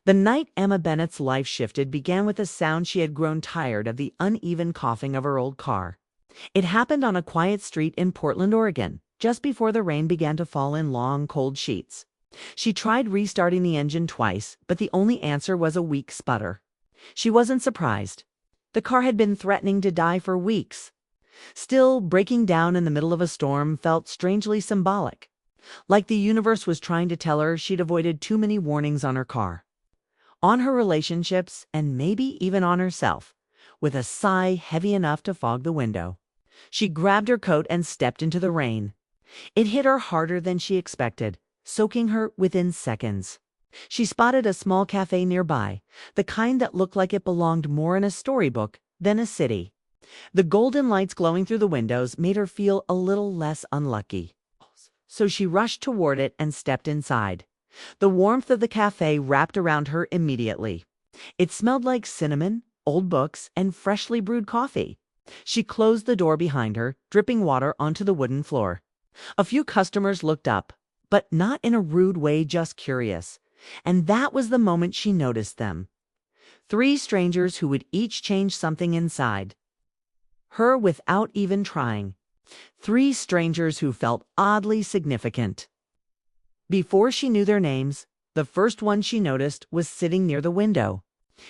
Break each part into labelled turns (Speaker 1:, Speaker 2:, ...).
Speaker 1: The night Emma Bennett's life shifted began with a sound she had grown tired of: the uneven coughing of her old car. It happened on a quiet street in Portland, Oregon, just before the rain began to fall in long, cold sheets. She tried restarting the engine twice, but the only answer was a weak sputter. She wasn't surprised. The car had been threatening to die for weeks. Still, breaking down in the middle of a storm felt strangely symbolic, like the universe was trying to tell her she'd avoided too many warnings on her car, on her relationships, and maybe even on herself. With a sigh heavy enough to fog the window, she grabbed her coat and stepped into the rain. It hit her harder than she expected, soaking her within seconds. She spotted a small cafe nearby, the kind that looked like it belonged more in a storybook than a city. The golden lights glowing through the windows made her feel a little less unlucky. So she rushed toward it and stepped inside. The warmth of the cafe wrapped around her immediately. It smelled like cinnamon, old books, and freshly brewed coffee. She closed the door behind her, dripping water onto the wooden floor. A few customers looked up, but not in a rude way, just curious. And that was the moment she noticed them. 3 strangers who would each change something inside her without even trying. 3 strangers who felt oddly significant. Before she knew their names, the first one she noticed was sitting near the window.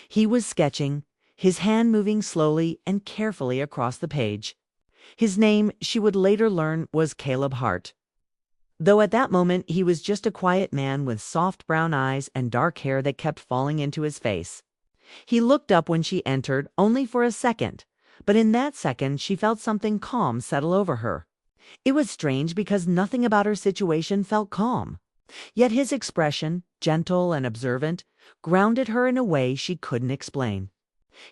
Speaker 1: He was sketching, his hand moving slowly and carefully across the page. His name, she would later learn, was Caleb Hart. Though at that moment he was just a quiet man with soft brown eyes and dark hair that kept falling into his face. He looked up when she entered, only for a second, but in that second she felt something calm settle over her. It was strange because nothing about her situation felt calm. Yet his expression, gentle and observant, grounded her in a way she couldn't explain.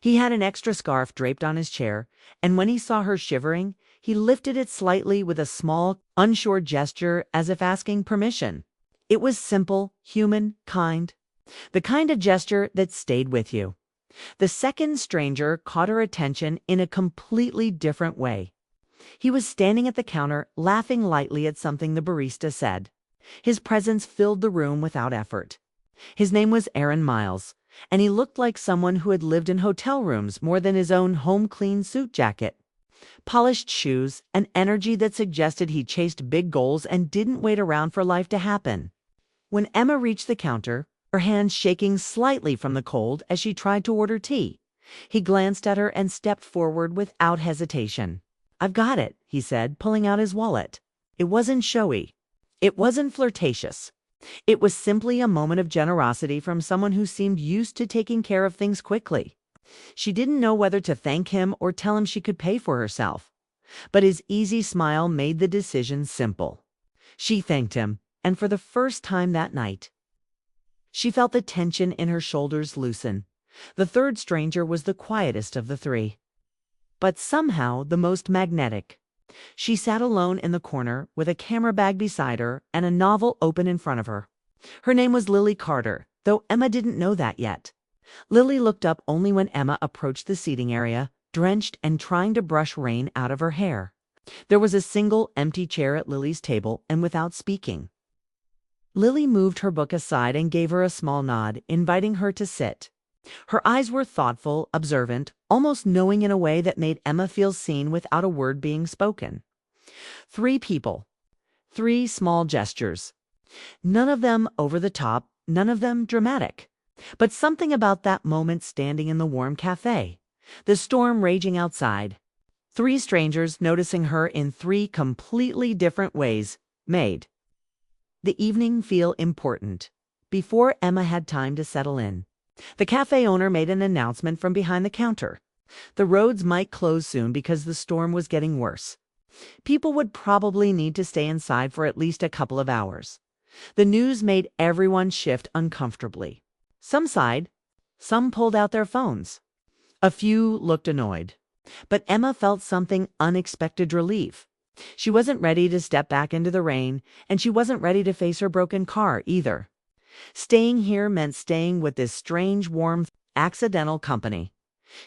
Speaker 1: He had an extra scarf draped on his chair, and when he saw her shivering, he lifted it slightly with a small, unsure gesture as if asking permission. It was simple, human, kind. The kind of gesture that stayed with you. The second stranger caught her attention in a completely different way. He was standing at the counter, laughing lightly at something the barista said. His presence filled the room without effort. His name was Aaron Miles, and he looked like someone who had lived in hotel rooms more than his own home-clean suit jacket. Polished shoes, an energy that suggested he chased big goals and didn't wait around for life to happen. When Emma reached the counter, her hands shaking slightly from the cold as she tried to order tea, he glanced at her and stepped forward without hesitation. "I've got it," he said, pulling out his wallet. It wasn't showy. It wasn't flirtatious. It was simply a moment of generosity from someone who seemed used to taking care of things quickly. She didn't know whether to thank him or tell him she could pay for herself. But his easy smile made the decision simple. She thanked him, and for the first time that night, she felt the tension in her shoulders loosen. The third stranger was the quietest of the 3, but somehow the most magnetic. She sat alone in the corner with a camera bag beside her and a novel open in front of her. Her name was Lily Carter, though Emma didn't know that yet. Lily looked up only when Emma approached the seating area, drenched and trying to brush rain out of her hair. There was a single empty chair at Lily's table, and without speaking, Lily moved her book aside and gave her a small nod, inviting her to sit. Her eyes were thoughtful, observant, almost knowing in a way that made Emma feel seen without a word being spoken. 3 people. 3 small gestures. None of them over the top, none of them dramatic. But something about that moment standing in the warm cafe, the storm raging outside, 3 strangers noticing her in 3 completely different ways, made the evening feel important. Before Emma had time to settle in, the cafe owner made an announcement from behind the counter. The roads might close soon because the storm was getting worse. People would probably need to stay inside for at least a couple of hours. The news made everyone shift uncomfortably. Some sighed, some pulled out their phones. A few looked annoyed. But Emma felt something unexpected relief. She wasn't ready to step back into the rain, and she wasn't ready to face her broken car either. Staying here meant staying with this strange, warm, accidental company.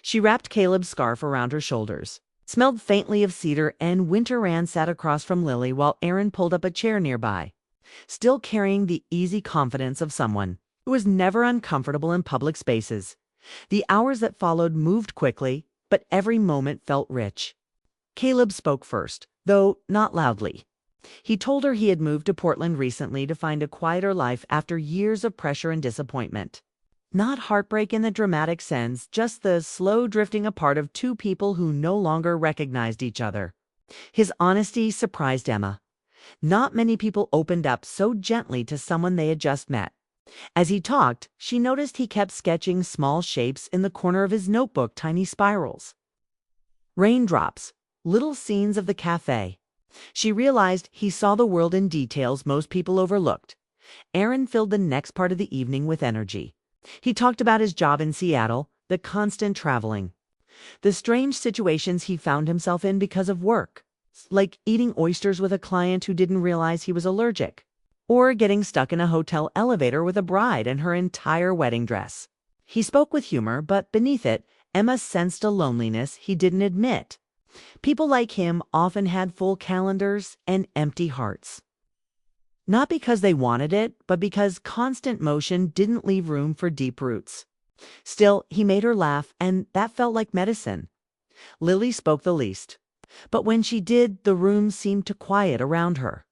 Speaker 1: She wrapped Caleb's scarf around her shoulders, smelled faintly of cedar, and Winter Rand sat across from Lily while Aaron pulled up a chair nearby, still carrying the easy confidence of someone who was never uncomfortable in public spaces. The hours that followed moved quickly, but every moment felt rich. Caleb spoke first, though not loudly. He told her he had moved to Portland recently to find a quieter life after years of pressure and disappointment. Not heartbreak in the dramatic sense, just the slow drifting apart of two people who no longer recognized each other. His honesty surprised Emma. Not many people opened up so gently to someone they had just met. As he talked, she noticed he kept sketching small shapes in the corner of his notebook, tiny spirals. Raindrops, little scenes of the cafe. She realized he saw the world in details most people overlooked. Aaron filled the next part of the evening with energy. He talked about his job in Seattle, the constant traveling, the strange situations he found himself in because of work, like eating oysters with a client who didn't realize he was allergic, or getting stuck in a hotel elevator with a bride and her entire wedding dress. He spoke with humor, but beneath it, Emma sensed a loneliness he didn't admit. People like him often had full calendars and empty hearts. Not because they wanted it, but because constant motion didn't leave room for deep roots. Still, he made her laugh, and that felt like medicine. Lily spoke the least. But when she did, the room seemed to quiet around her.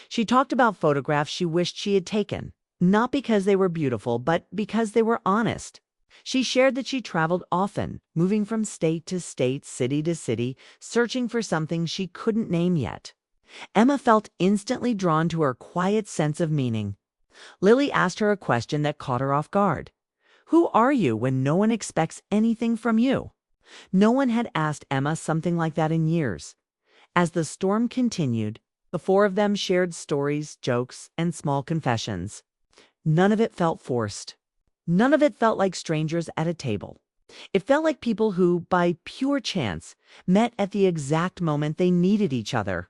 Speaker 1: She talked about photographs she wished she had taken, not because they were beautiful, but because they were honest. She shared that she traveled often, moving from state to state, city to city, searching for something she couldn't name yet. Emma felt instantly drawn to her quiet sense of meaning. Lily asked her a question that caught her off guard. Who are you when no one expects anything from you? No one had asked Emma something like that in years. As the storm continued, the four of them shared stories, jokes, and small confessions. None of it felt forced. None of it felt like strangers at a table. It felt like people who, by pure chance, met at the exact moment they needed each other.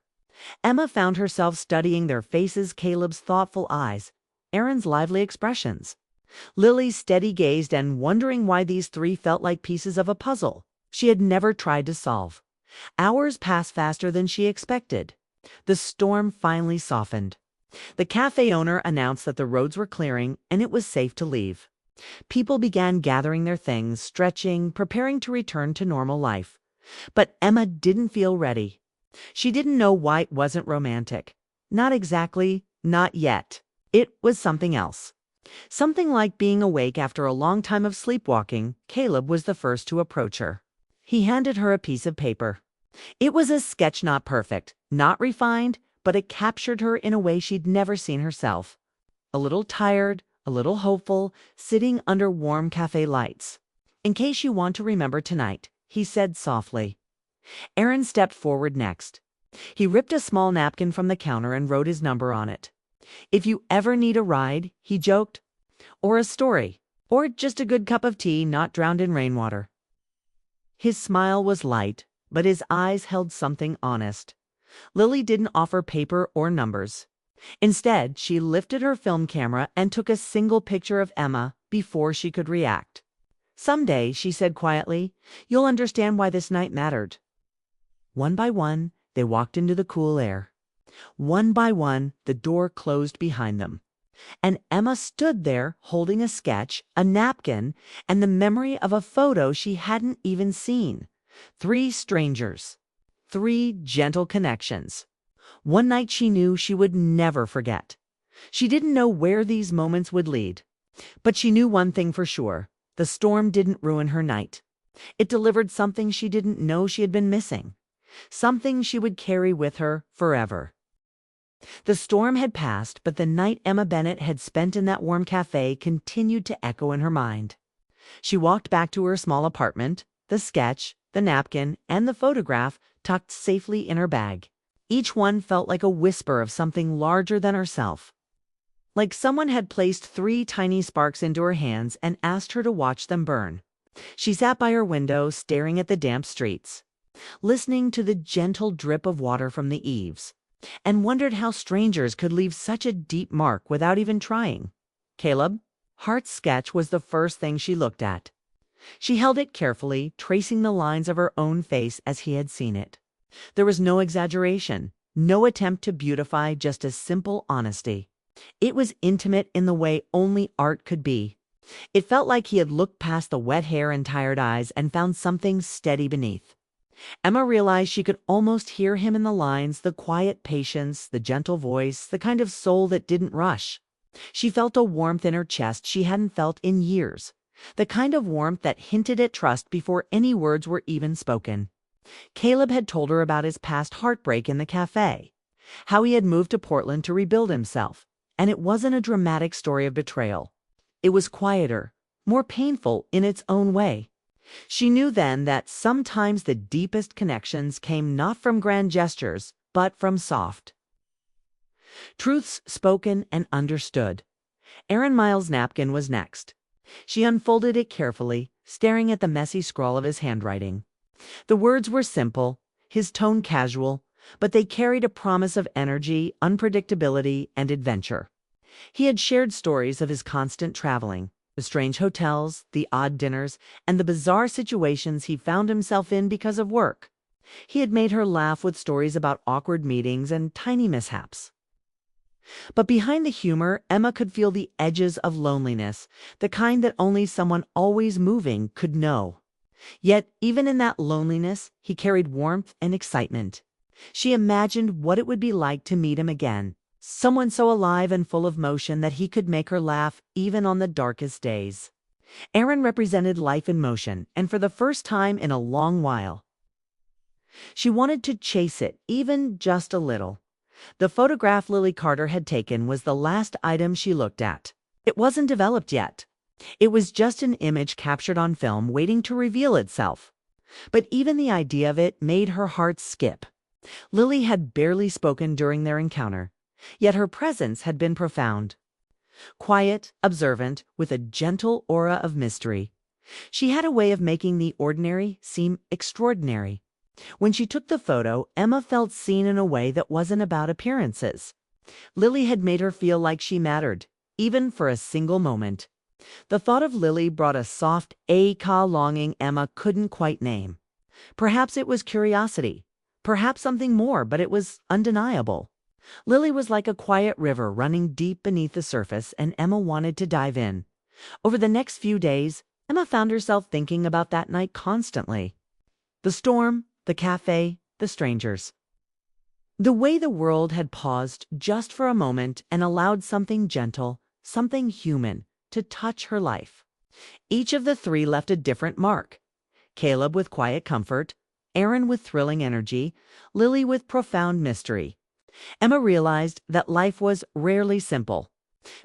Speaker 1: Emma found herself studying their faces, Caleb's thoughtful eyes, Aaron's lively expressions, Lily's steady gaze, and wondering why these three felt like pieces of a puzzle she had never tried to solve. Hours passed faster than she expected. The storm finally softened. The cafe owner announced that the roads were clearing and it was safe to leave. People began gathering their things, stretching, preparing to return to normal life. But Emma didn't feel ready. She didn't know why it wasn't romantic. Not exactly, not yet. It was something else. Something like being awake after a long time of sleepwalking. Caleb was the first to approach her. He handed her a piece of paper. It was a sketch, not perfect, not refined, but it captured her in a way she'd never seen herself. A little tired, a little hopeful, sitting under warm cafe lights. In case you want to remember tonight, he said softly. Aaron stepped forward next. He ripped a small napkin from the counter and wrote his number on it. If you ever need a ride, he joked, or a story, or just a good cup of tea not drowned in rainwater. His smile was light, but his eyes held something honest. Lily didn't offer paper or numbers. Instead, she lifted her film camera and took a single picture of Emma before she could react. Someday, she said quietly, you'll understand why this night mattered. One by one, they walked into the cool air. One by one, the door closed behind them. And Emma stood there holding a sketch, a napkin, and the memory of a photo she hadn't even seen. 3 strangers. 3 gentle connections. One night she knew she would never forget. She didn't know where these moments would lead. But she knew one thing for sure. The storm didn't ruin her night. It delivered something she didn't know she had been missing. Something she would carry with her forever. The storm had passed, but the night Emma Bennett had spent in that warm cafe continued to echo in her mind. She walked back to her small apartment, the sketch, the napkin, and the photograph tucked safely in her bag. Each one felt like a whisper of something larger than herself. Like someone had placed 3 tiny sparks into her hands and asked her to watch them burn. She sat by her window, staring at the damp streets, listening to the gentle drip of water from the eaves, and wondered how strangers could leave such a deep mark without even trying. Caleb, Hart's sketch was the first thing she looked at. She held it carefully, tracing the lines of her own face as he had seen it. There was no exaggeration, no attempt to beautify, just a simple honesty. It was intimate in the way only art could be. It felt like he had looked past the wet hair and tired eyes and found something steady beneath. Emma realized she could almost hear him in the lines, the quiet patience, the gentle voice, the kind of soul that didn't rush. She felt a warmth in her chest she hadn't felt in years, the kind of warmth that hinted at trust before any words were even spoken. Caleb had told her about his past heartbreak in the cafe, how he had moved to Portland to rebuild himself, and it wasn't a dramatic story of betrayal. It was quieter, more painful in its own way. She knew then that sometimes the deepest connections came not from grand gestures, but from soft truths spoken and understood. Erin Miles' napkin was next. She unfolded it carefully, staring at the messy scrawl of his handwriting. The words were simple, his tone casual, but they carried a promise of energy, unpredictability, and adventure. He had shared stories of his constant traveling, the strange hotels, the odd dinners, and the bizarre situations he found himself in because of work. He had made her laugh with stories about awkward meetings and tiny mishaps. But behind the humor, Emma could feel the edges of loneliness, the kind that only someone always moving could know. Yet, even in that loneliness, he carried warmth and excitement. She imagined what it would be like to meet him again, someone so alive and full of motion that he could make her laugh even on the darkest days. Erin represented life in motion, and for the first time in a long while, she wanted to chase it, even just a little. The photograph Lily Carter had taken was the last item she looked at. It wasn't developed yet. It was just an image captured on film waiting to reveal itself. But even the idea of it made her heart skip. Lily had barely spoken during their encounter, yet her presence had been profound. Quiet, observant, with a gentle aura of mystery. She had a way of making the ordinary seem extraordinary. When she took the photo, Emma felt seen in a way that wasn't about appearances. Lily had made her feel like she mattered, even for a single moment. The thought of Lily brought a soft, longing Emma couldn't quite name. Perhaps it was curiosity, perhaps something more, but it was undeniable. Lily was like a quiet river running deep beneath the surface, and Emma wanted to dive in. Over the next few days, Emma found herself thinking about that night constantly. The storm, the cafe, the strangers. The way the world had paused just for a moment and allowed something gentle, something human, to touch her life. Each of the three left a different mark. Caleb with quiet comfort, Erin with thrilling energy, Lily with profound mystery. Emma realized that life was rarely simple.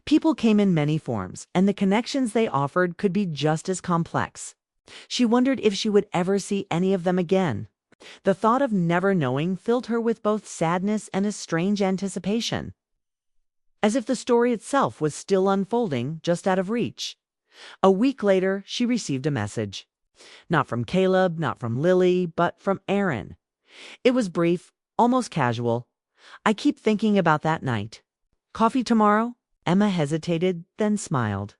Speaker 1: People came in many forms, and the connections they offered could be just as complex. She wondered if she would ever see any of them again. The thought of never knowing filled her with both sadness and a strange anticipation, as if the story itself was still unfolding, just out of reach. A week later, she received a message. Not from Caleb, not from Lily, but from Erin. It was brief, almost casual. "I keep thinking about that night. Coffee tomorrow?" Emma hesitated, then smiled.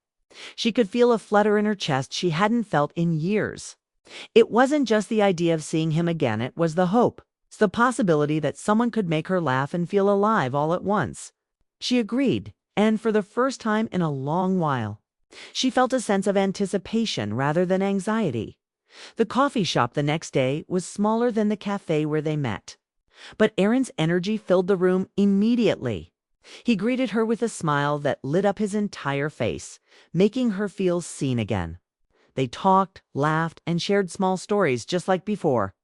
Speaker 1: She could feel a flutter in her chest she hadn't felt in years. It wasn't just the idea of seeing him again, it was the hope, the possibility that someone could make her laugh and feel alive all at once. She agreed, and for the first time in a long while, she felt a sense of anticipation rather than anxiety. The coffee shop the next day was smaller than the cafe where they met. But Erin's energy filled the room immediately. He greeted her with a smile that lit up his entire face, making her feel seen again. They talked, laughed, and shared small stories just like before,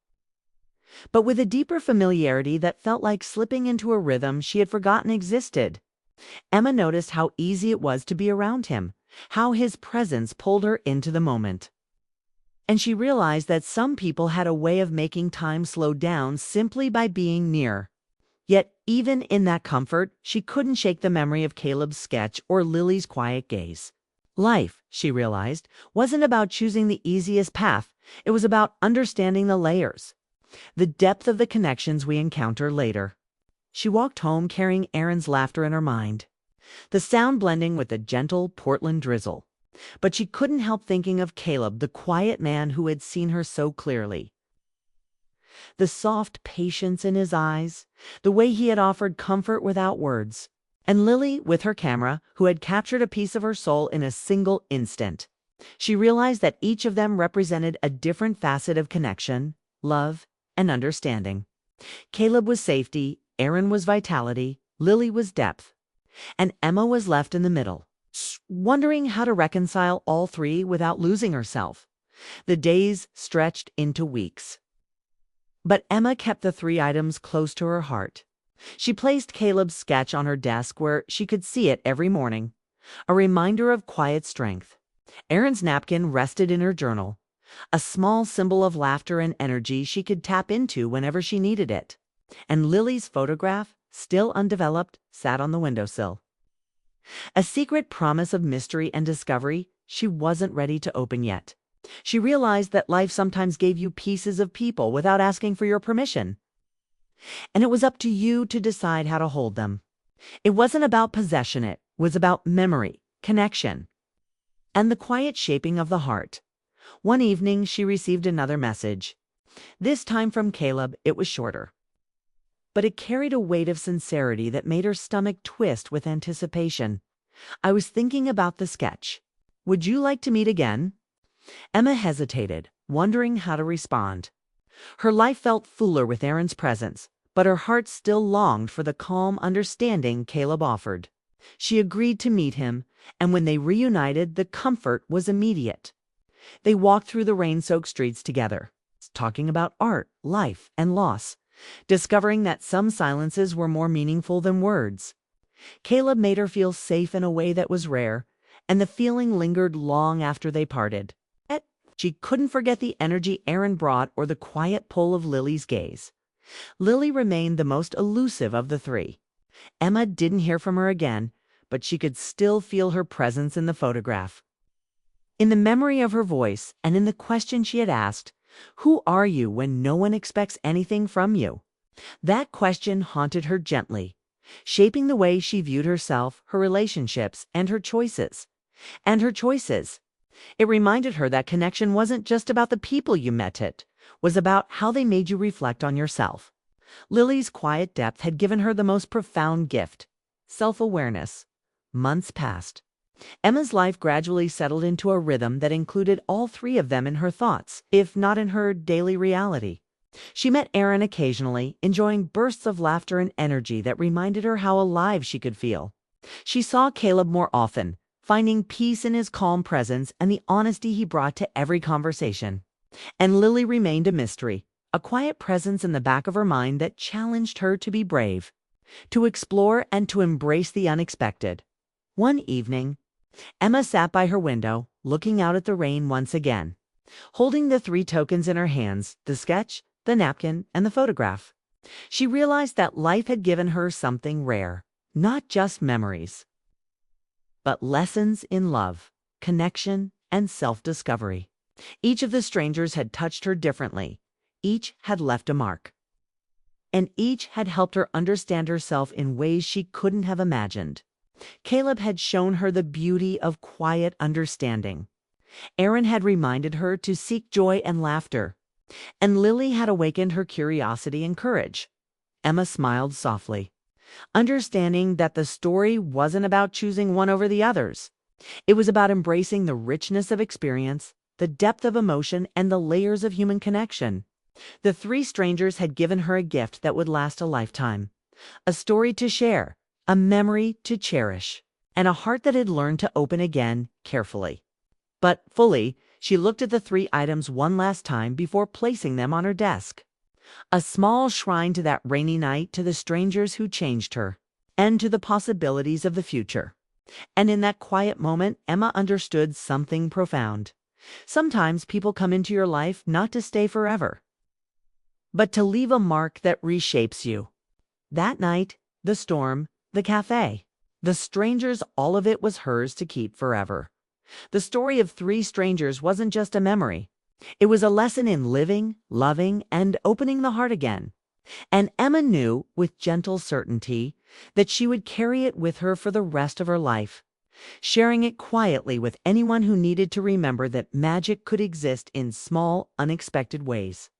Speaker 1: but with a deeper familiarity that felt like slipping into a rhythm she had forgotten existed. Emma noticed how easy it was to be around him, how his presence pulled her into the moment. And she realized that some people had a way of making time slow down simply by being near. Yet, even in that comfort, she couldn't shake the memory of Caleb's sketch or Lily's quiet gaze. Life, she realized, wasn't about choosing the easiest path. It was about understanding the layers, the depth of the connections we encounter later. She walked home carrying Erin's laughter in her mind, the sound blending with the gentle Portland drizzle. But she couldn't help thinking of Caleb, the quiet man who had seen her so clearly. The soft patience in his eyes, the way he had offered comfort without words. and Lily with her camera, who had captured a piece of her soul in a single instant. She realized that each of them represented a different facet of connection, love, and understanding. Caleb was safety, Aaron was vitality, Lily was depth, and Emma was left in the middle, wondering how to reconcile all three without losing herself. The days stretched into weeks. But Emma kept the three items close to her heart. She placed Caleb's sketch on her desk where she could see it every morning, a reminder of quiet strength. Erin's napkin rested in her journal, a small symbol of laughter and energy she could tap into whenever she needed it. And Lily's photograph, still undeveloped, sat on the windowsill. A secret promise of mystery and discovery she wasn't ready to open yet. She realized that life sometimes gave you pieces of people without asking for your permission. And it was up to you to decide how to hold them. It wasn't about possession, it was about memory, connection, and the quiet shaping of the heart. One evening she received another message. This time from Caleb, it was shorter. But it carried a weight of sincerity that made her stomach twist with anticipation. I was thinking about the sketch. Would you like to meet again? Emma hesitated, wondering how to respond. Her life felt fuller with Aaron's presence, but her heart still longed for the calm understanding Caleb offered. She agreed to meet him, and when they reunited, the comfort was immediate. They walked through the rain-soaked streets together, talking about art, life, and loss, discovering that some silences were more meaningful than words. Caleb made her feel safe in a way that was rare, and the feeling lingered long after they parted. Yet she couldn't forget the energy Aaron brought or the quiet pull of Lily's gaze. Lily remained the most elusive of the three. Emma didn't hear from her again, but she could still feel her presence in the photograph. In the memory of her voice and in the question she had asked, "Who are you when no one expects anything from you?" That question haunted her gently, shaping the way she viewed herself, her relationships, and her choices. It reminded her that connection wasn't just about the people you met, it was about how they made you reflect on yourself. Lily's quiet depth had given her the most profound gift, self-awareness. Months passed. Emma's life gradually settled into a rhythm that included all three of them in her thoughts, if not in her daily reality. She met Aaron occasionally, enjoying bursts of laughter and energy that reminded her how alive she could feel. She saw Caleb more often, finding peace in his calm presence and the honesty he brought to every conversation. And Lily remained a mystery, a quiet presence in the back of her mind that challenged her to be brave, to explore and to embrace the unexpected. One evening, Emma sat by her window, looking out at the rain once again, holding the three tokens in her hands, the sketch, the napkin, and the photograph. She realized that life had given her something rare, not just memories, but lessons in love, connection, and self-discovery. Each of the strangers had touched her differently. Each had left a mark. And each had helped her understand herself in ways she couldn't have imagined. Caleb had shown her the beauty of quiet understanding. Aaron had reminded her to seek joy and laughter. And Lily had awakened her curiosity and courage. Emma smiled softly, understanding that the story wasn't about choosing one over the others. It was about embracing the richness of experience, the depth of emotion, and the layers of human connection. The three strangers had given her a gift that would last a lifetime, a story to share, a memory to cherish, and a heart that had learned to open again carefully. But fully, she looked at the three items one last time before placing them on her desk. A small shrine to that rainy night, to the strangers who changed her, and to the possibilities of the future. And in that quiet moment, Emma understood something profound. Sometimes people come into your life not to stay forever, but to leave a mark that reshapes you. That night, the storm, the cafe, the strangers, all of it was hers to keep forever. The story of three strangers wasn't just a memory. It was a lesson in living, loving, and opening the heart again. And Emma knew, with gentle certainty, that she would carry it with her for the rest of her life, sharing it quietly with anyone who needed to remember that magic could exist in small, unexpected ways.